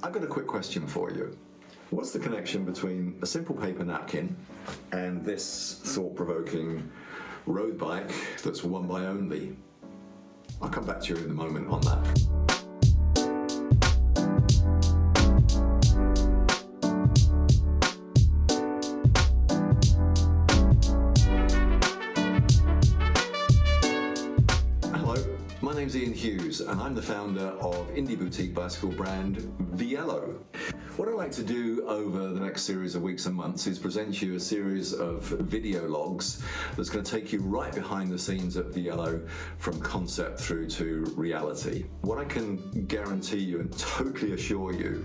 I've got a quick question for you. What's the connection between a simple paper napkin and this thought-provoking road bike that's one by only? I'll come back to you in a moment on that. My name's Ian Hughes and I'm the founder of indie boutique bicycle brand Vielo. What I'd like to do over the next series of weeks and months is present you a series of video logs that's going to take you right behind the scenes at Vielo from concept through to reality. What I can guarantee you and totally assure you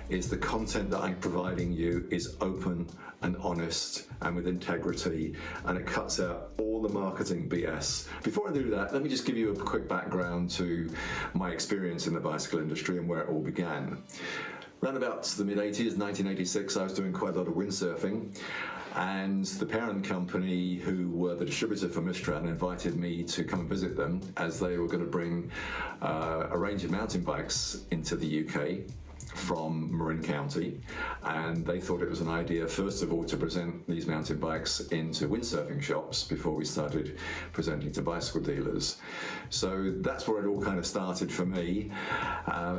is the content that I'm providing you is open and honest and with integrity, and it cuts out all the marketing BS. Before I do that, let me just give you a quick background to my experience in the bicycle industry and where it all began. Around about the mid-80s, 1986, I was doing quite a lot of windsurfing, and the parent company, who were the distributor for Mistral, invited me to come and visit them as they were going to bring a range of mountain bikes into the UK from Marin County, and they thought it was an idea, first of all, to present these mountain bikes into windsurfing shops before we started presenting to bicycle dealers. So that's where it all kind of started for me.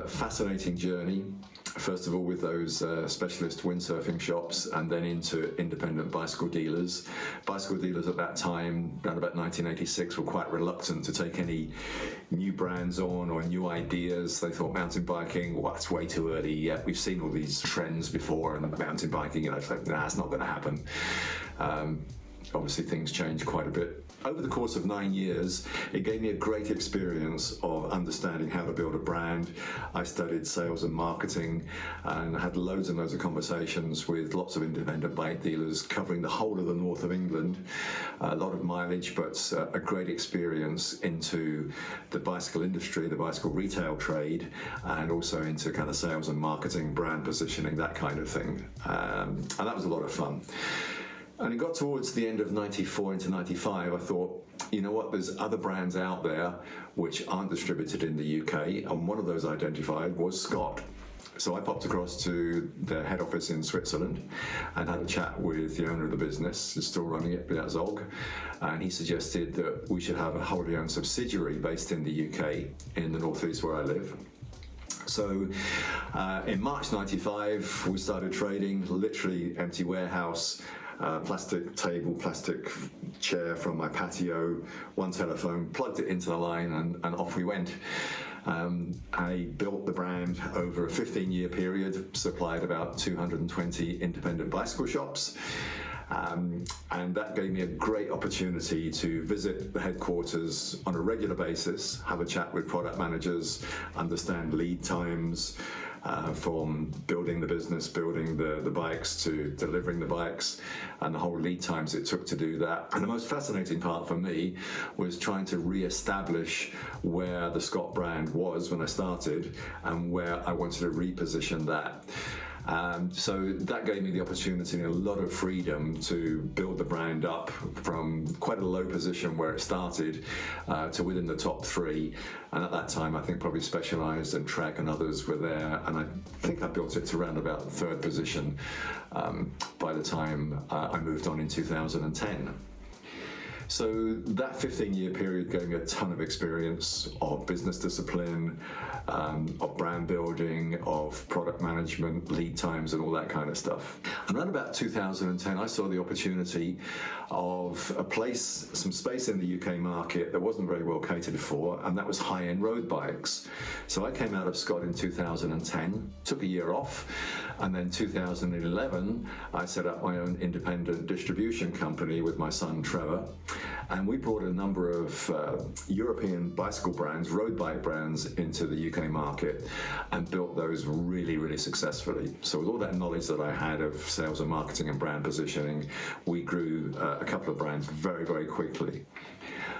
Fascinating journey. First of all with those specialist windsurfing shops, and then into independent bicycle dealers. Bicycle dealers at that time, around about 1986, were quite reluctant to take any new brands on or new ideas. They thought mountain biking, well, it's way too early yet. We've seen all these trends before, and mountain biking, it's like, nah, it's not going to happen. Obviously things changed quite a bit. Over the course of 9 years, it gave me a great experience of understanding how to build a brand. I studied sales and marketing and had loads and loads of conversations with lots of independent bike dealers covering the whole of the north of England. A lot of mileage, but a great experience into the bicycle industry, the bicycle retail trade, and also into kind of sales and marketing, brand positioning, that kind of thing. And that was a lot of fun. And it got towards the end of 94 into 95, I thought, you know what, there's other brands out there which aren't distributed in the UK, and one of those identified was Scott. So I popped across to their head office in Switzerland and had a chat with the owner of the business, who's still running it, Beat Zog, and he suggested that we should have a wholly owned subsidiary based in the UK, in the northeast where I live. So in March 95, we started trading, literally empty warehouse, plastic table, plastic chair from my patio, one telephone, plugged it into the line, and off we went. I built the brand over a 15-year period, supplied about 220 independent bicycle shops. And that gave me a great opportunity to visit the headquarters on a regular basis, have a chat with product managers, understand lead times, from building the business, building the bikes, to delivering the bikes, and the whole lead times it took to do that. And the most fascinating part for me was trying to re-establish where the Scott brand was when I started and where I wanted to reposition that. So that gave me the opportunity and a lot of freedom to build the brand up from quite a low position where it started to within the top 3. And at that time, I think probably Specialized and Trek and others were there. And I think I built it to around about 3rd position by the time I moved on in 2010. So that 15-year period gave me a ton of experience of business discipline, of brand building, of product management, lead times, and all that kind of stuff. And around about 2010, I saw the opportunity of some space in the UK market that wasn't very well catered for, and that was high-end road bikes. So I came out of Scott in 2010, took a year off, and then 2011, I set up my own independent distribution company with my son Trevor. And we brought a number of European bicycle brands, road bike brands, into the UK market and built those really, really successfully. So with all that knowledge that I had of sales and marketing and brand positioning, we grew a couple of brands very, very quickly.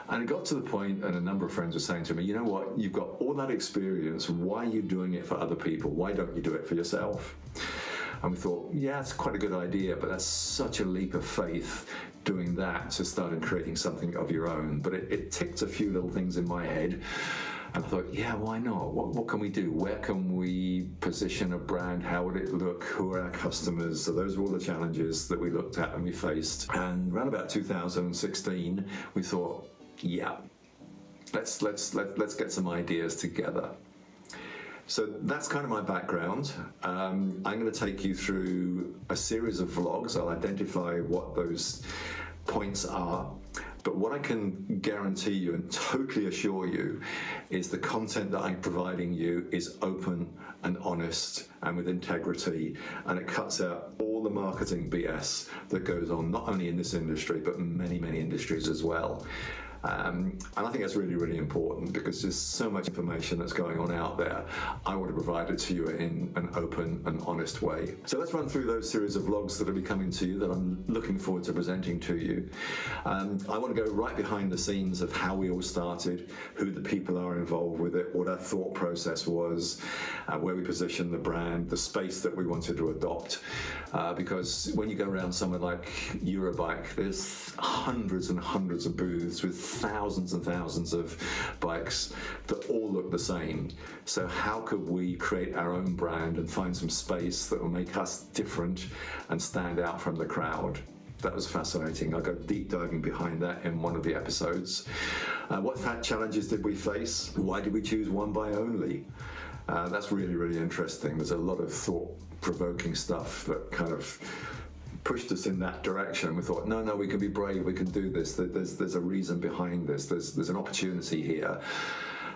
And it got to the point, and a number of friends were saying to me, you know what, you've got all that experience, why are you doing it for other people? Why don't you do it for yourself? And we thought, yeah, it's quite a good idea, but that's such a leap of faith doing that to start and creating something of your own. But it ticked a few little things in my head. And I thought, yeah, why not? What can we do? Where can we position a brand? How would it look? Who are our customers? So those were all the challenges that we looked at and we faced. And around about 2016, we thought, yeah, let's get some ideas together. So that's kind of my background. I'm going to take you through a series of vlogs. I'll identify what those points are. But what I can guarantee you and totally assure you is the content that I'm providing you is open and honest and with integrity, and it cuts out all the marketing BS that goes on not only in this industry but many, many industries as well. And I think that's really, really important because there's so much information that's going on out there. I want to provide it to you in an open and honest way. So let's run through those series of vlogs that will be coming to you that I'm looking forward to presenting to you. I want to go right behind the scenes of how we all started, who the people are involved with it, what our thought process was, where we positioned the brand, the space that we wanted to adopt. Because when you go around somewhere like Eurobike, there's hundreds and hundreds of booths with thousands and thousands of bikes that all look the same. So how could we create our own brand and find some space that will make us different and stand out from the crowd? That was fascinating. I'll go deep diving behind that in one of the episodes. What challenges did we face? Why did we choose one bike only? That's really, really interesting. There's a lot of thought-provoking stuff that kind of pushed us in that direction. We thought, no, we can be brave, we can do this. There's a reason behind this. There's an opportunity here.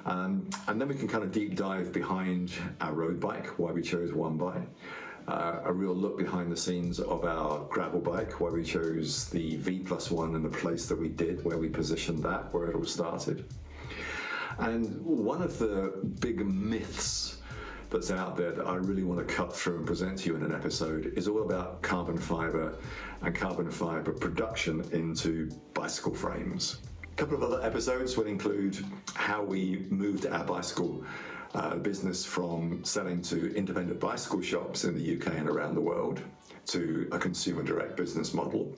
And then we can kind of deep dive behind our road bike, why we chose one bike. A real look behind the scenes of our gravel bike, why we chose the V+1 and the place that we did, where we positioned that, where it all started. And one of the big myths that's out there that I really want to cut through and present to you in an episode is all about carbon fiber and carbon fiber production into bicycle frames. A couple of other episodes will include how we moved our bicycle business from selling to independent bicycle shops in the UK and around the world to a consumer direct business model.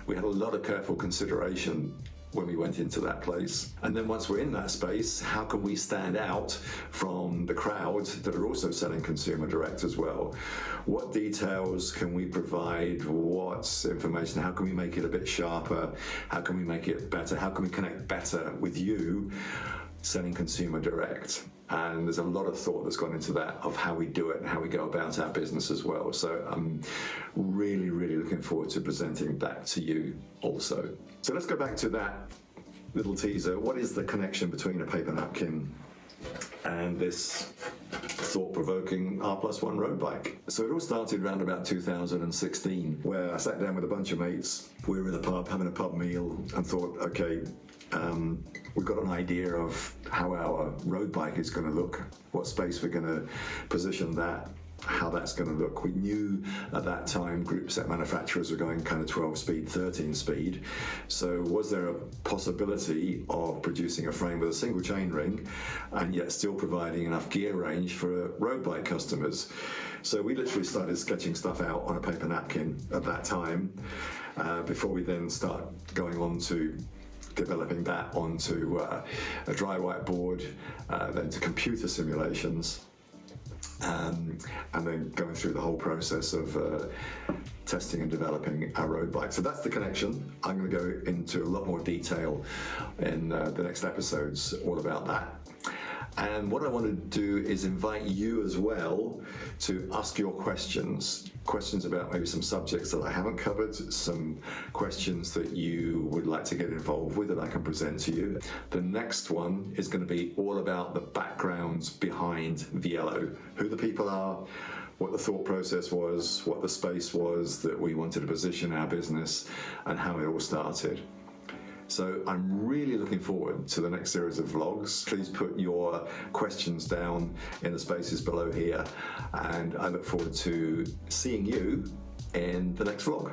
We had a lot of careful consideration when we went into that place. And then once we're in that space, how can we stand out from the crowd that are also selling consumer direct as well? What details can we provide? What information? How can we make it a bit sharper? How can we make it better? How can we connect better with you selling consumer direct? And there's a lot of thought that's gone into that of how we do it and how we go about our business as well. So I'm really, really looking forward to presenting that to you also. So let's go back to that little teaser. What is the connection between a paper napkin and this thought-provoking R+1 road bike? So it all started around about 2016, where I sat down with a bunch of mates. We were in the pub having a pub meal and thought, okay, we've got an idea of how our road bike is going to look, what space we're going to position that, how that's going to look. We knew at that time group set manufacturers were going kind of 12 speed, 13 speed. So was there a possibility of producing a frame with a single chain ring and yet still providing enough gear range for road bike customers? So we literally started sketching stuff out on a paper napkin at that time before we then start going on to developing that onto a dry whiteboard, then to computer simulations, and then going through the whole process of testing and developing our road bike. So that's the connection. I'm going to go into a lot more detail in the next episodes all about that. And what I want to do is invite you as well to ask your questions about maybe some subjects that I haven't covered, some questions that you would like to get involved with that I can present to you. The next one is going to be all about the backgrounds behind Vielo, who the people are, what the thought process was, what the space was that we wanted to position our business, and how it all started. So I'm really looking forward to the next series of vlogs. Please put your questions down in the spaces below here, and I look forward to seeing you in the next vlog.